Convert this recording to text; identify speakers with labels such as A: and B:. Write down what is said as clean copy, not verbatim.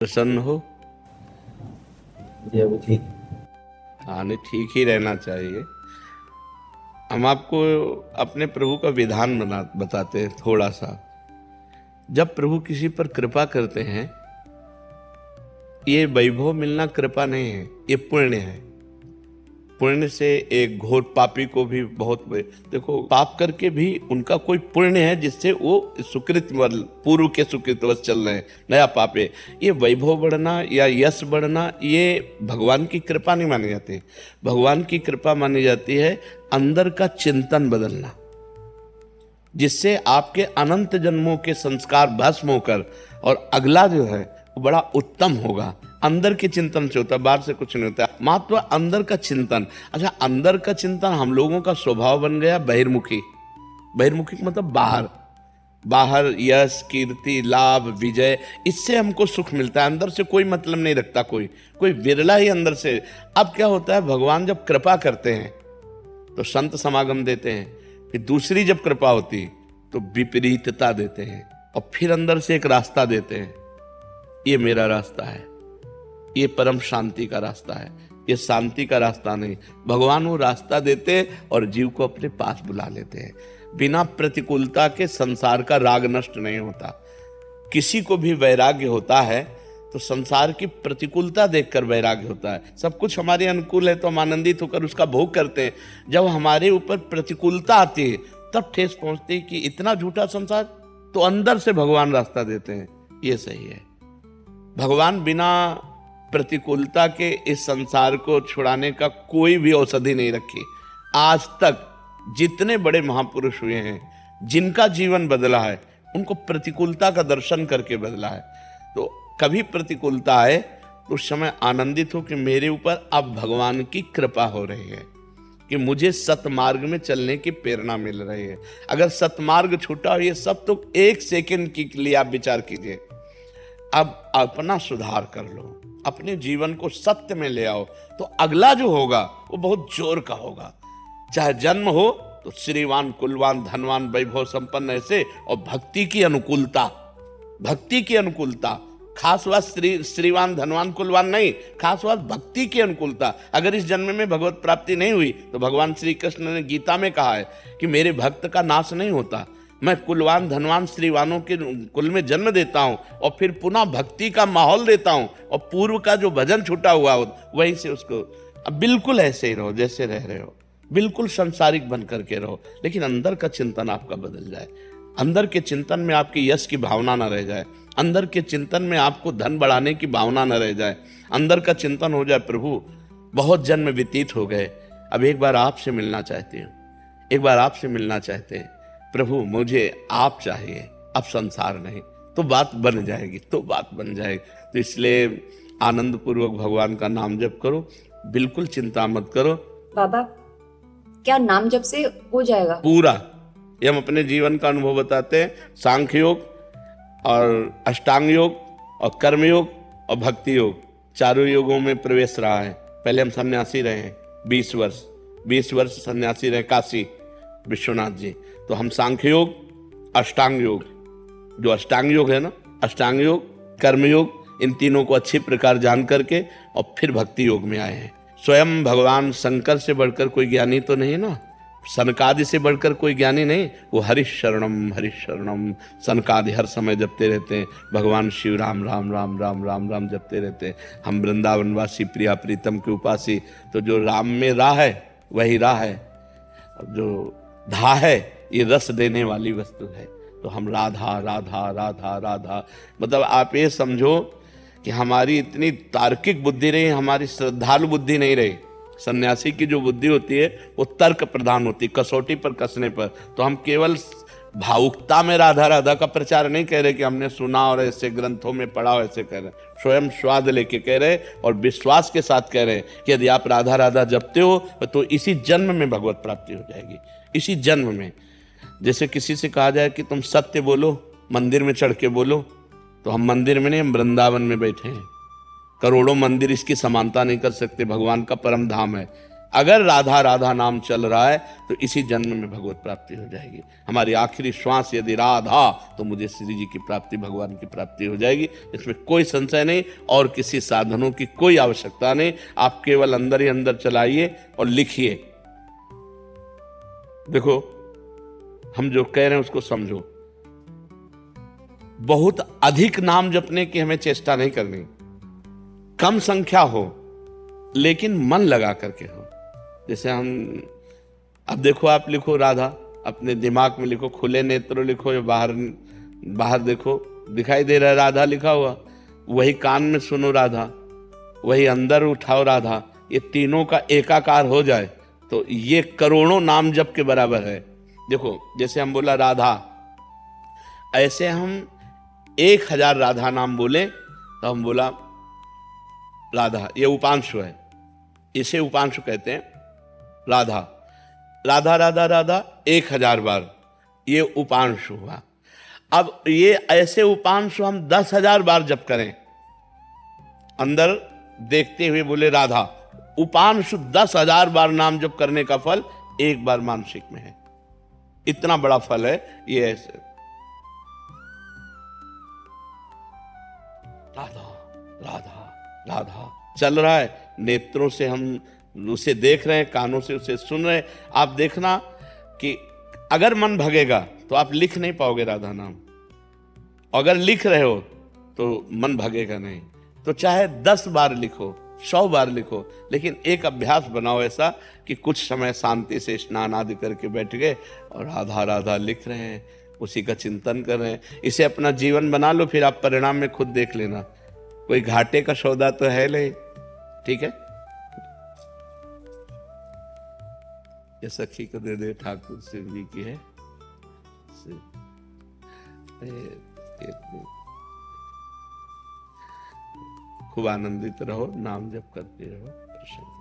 A: प्रसन्न हो।
B: ये वो ठीक।
A: हाँ, नहीं, ठीक ही रहना चाहिए। हम आपको अपने प्रभु का विधान बताते हैं थोड़ा सा। जब प्रभु किसी पर कृपा करते हैं, ये वैभव मिलना कृपा नहीं है, ये पुण्य है। पुण्य से एक घोर पापी को भी बहुत देखो, पाप करके भी उनका कोई पुण्य है जिससे वो सुकृत पूर्व के सुकृतवश चल रहे हैं, नया पाप है। ये वैभव बढ़ना या यश बढ़ना, ये भगवान की कृपा नहीं मानी जाती। भगवान की कृपा मानी जाती है अंदर का चिंतन बदलना, जिससे आपके अनंत जन्मों के संस्कार भस्म होकर और अगला जो है वो बड़ा उत्तम होगा। अंदर के चिंतन से होता है, बाहर से कुछ नहीं होता। मात्र अंदर का चिंतन। अच्छा, अंदर का चिंतन हम लोगों का स्वभाव बन गया बहिर्मुखी। बहिर्मुखी मतलब बाहर, बाहर यश, कीर्ति, लाभ, विजय, इससे हमको सुख मिलता है। अंदर से कोई मतलब नहीं रखता कोई विरला ही अंदर से। अब क्या होता है, भगवान जब कृपा करते हैं तो संत समागम देते हैं, फिर दूसरी जब कृपा होती तो विपरीतता देते हैं, और फिर अंदर से एक रास्ता देते हैं। ये मेरा रास्ता है, ये परम शांति का रास्ता है, ये शांति का रास्ता नहीं। भगवान वो रास्ता देते और जीव को अपने पास बुला लेते हैं। बिना प्रतिकूलता के संसार का राग नष्ट नहीं होता। किसी को भी वैराग्य होता है तो संसार की प्रतिकूलता देखकर वैराग्य होता है। सब कुछ हमारे अनुकूल है तो हम आनंदित होकर उसका भोग करते हैं। जब हमारे ऊपर प्रतिकूलता आती है तब ठेस पहुंचती है कि इतना झूठा संसार, तो अंदर से भगवान रास्ता देते हैं। ये सही है। भगवान बिना प्रतिकूलता के इस संसार को छुड़ाने का कोई भी औषधि नहीं रखी। आज तक जितने बड़े महापुरुष हुए हैं, जिनका जीवन बदला है, उनको प्रतिकूलता का दर्शन करके बदला है। तो कभी प्रतिकूलता आए तो उस समय आनंदित हो कि मेरे ऊपर अब भगवान की कृपा हो रही है, कि मुझे सतमार्ग में चलने की प्रेरणा मिल रही है। अगर सतमार्ग छूटा हो, ये सब तो एक सेकंड के लिए आप विचार कीजिए। अब अपना सुधार कर लो, अपने जीवन को सत्य में ले आओ, तो अगला जो होगा वो बहुत जोर का होगा। चाहे जन्म हो तो श्रीवान, कुलवान, धनवान, वैभव संपन्न ऐसे, और भक्ति की अनुकूलता, भक्ति की अनुकूलता। खास बात श्रीवान, धनवान, कुलवान नहीं, खास बात भक्ति की अनुकूलता। अगर इस जन्म में भगवत प्राप्ति नहीं हुई तो भगवान श्री कृष्ण ने गीता में कहा है कि मेरे भक्त का नाश नहीं होता। मैं कुलवान, धनवान, श्रीवानों के कुल में जन्म देता हूं और फिर पुनः भक्ति का माहौल देता हूं, और पूर्व का जो भजन छूटा हुआ हो वहीं से उसको। अब बिल्कुल ऐसे ही रहो जैसे रह रहे हो, बिल्कुल संसारिक बन करके रहो, लेकिन अंदर का चिंतन आपका बदल जाए। अंदर के चिंतन में आपकी यश की भावना न रह जाए, अंदर के चिंतन में आपको धन बढ़ाने की भावना न रह जाए। अंदर का चिंतन हो जाए, प्रभु बहुत जन्म व्यतीत हो गए, अब एक बार आपसे मिलना चाहती हूँ, एक बार आपसे मिलना चाहते हैं प्रभु, मुझे आप चाहिए, अब संसार नहीं। तो बात बन जाएगी, तो बात बन जाएगी। तो इसलिए आनंद पूर्वक भगवान का नाम जप करो, बिल्कुल चिंता मत करो।
C: बाबा, क्या नाम जप से हो जाएगा
A: पूरा? ये हम अपने जीवन का अनुभव बताते हैं। सांख्य योग और अष्टांग योग और कर्म योग और भक्ति योग, चारों योगों में प्रवेश रहा है। पहले हम सन्यासी रहे हैं 20 वर्ष सन्यासी रहे काशी विश्वनाथ जी। तो हम सांख्य योग, अष्टांग योग, जो अष्टांग योग है ना, अष्टांग योग, कर्म योग, इन तीनों को अच्छी प्रकार जान करके और फिर भक्ति योग में आए हैं। स्वयं भगवान शंकर से बढ़कर कोई ज्ञानी तो नहीं ना, सनकादि से बढ़कर कोई ज्ञानी नहीं। वो हरिशरणम हरिशरणम सनकादि हर समय जपते रहते हैं। भगवान शिव राम राम राम राम राम राम जपते रहते हैं। हम वृंदावनवासी प्रिया प्रीतम के उपासी, तो जो राम में राह है वही राह है, जो धा है ये रस देने वाली वस्तु है। तो हम राधा राधा राधा राधा, मतलब आप ये समझो कि हमारी इतनी तार्किक बुद्धि रही, हमारी श्रद्धालु बुद्धि नहीं रही। सन्यासी की जो बुद्धि होती है वो तर्क प्रधान होती, कसौटी पर कसने पर। तो हम केवल भावुकता में राधा राधा का प्रचार नहीं कह रहे कि हमने सुना और ऐसे ग्रंथों में पढ़ा हो, ऐसे कह रहे, स्वयं स्वाद लेके कह रहे और विश्वास के साथ कह रहे कि यदि आप राधा राधा जपते हो तो इसी जन्म में भगवत प्राप्ति हो जाएगी, इसी जन्म में। जैसे किसी से कहा जाए कि तुम सत्य बोलो, मंदिर में चढ़ के बोलो, तो हम मंदिर में नहीं, हम वृंदावन में बैठे हैं। करोड़ों मंदिर इसकी समानता नहीं कर सकते, भगवान का परम धाम है। अगर राधा राधा नाम चल रहा है तो इसी जन्म में भगवत प्राप्ति हो जाएगी। हमारी आखिरी श्वास यदि राधा, तो मुझे श्री जी की प्राप्ति, भगवान की प्राप्ति हो जाएगी, इसमें कोई संशय नहीं। और किसी साधनों की कोई आवश्यकता नहीं। आप केवल अंदर ही अंदर चलाइए और लिखिए। देखो, हम जो कह रहे हैं उसको समझो। बहुत अधिक नाम जपने की हमें चेष्टा नहीं करनी, कम संख्या हो लेकिन मन लगा करके हो। जैसे हम, अब देखो, आप लिखो राधा, अपने दिमाग में लिखो, खुले नेत्रों लिखो, या बाहर बाहर देखो, दिखाई दे रहा है राधा लिखा हुआ, वही कान में सुनो राधा, वही अंदर उठाओ राधा, ये तीनों का एकाकार हो जाए तो ये करोड़ों नाम जप के बराबर है। देखो, जैसे हम बोला राधा, ऐसे हम 1000 राधा नाम बोले तो हम बोला राधा, ये उपांशु है, इसे उपांशु कहते हैं। राधा राधा राधा राधा 1000 बार, ये उपांशु हुआ। अब ये ऐसे उपांशु हम 10,000 बार जप करें, अंदर देखते हुए बोले राधा, उपांशु 10,000 बार नाम जप करने का फल एक बार मानसिक में है। इतना बड़ा फल है ये। ऐसे राधा राधा राधा चल रहा है, नेत्रों से हम उसे देख रहे हैं, कानों से उसे सुन रहे हैं। आप देखना कि अगर मन भगेगा तो आप लिख नहीं पाओगे राधा नाम, अगर लिख रहे हो तो मन भगेगा नहीं। तो चाहे 10 बार लिखो, 100 बार लिखो, लेकिन एक अभ्यास बनाओ ऐसा कि कुछ समय शांति से स्नान आदि करके बैठ गए और राधा राधा लिख रहे हैं, उसी का चिंतन कर रहे हैं। इसे अपना जीवन बना लो, फिर आप परिणाम में खुद देख लेना। कोई घाटे का सौदा तो है नहीं, ठीक है। ये सखी को दे दे, ठाकुर शिव जी की है। खूब आनंदित रहो, नाम जप करते रहो, प्रसन्न।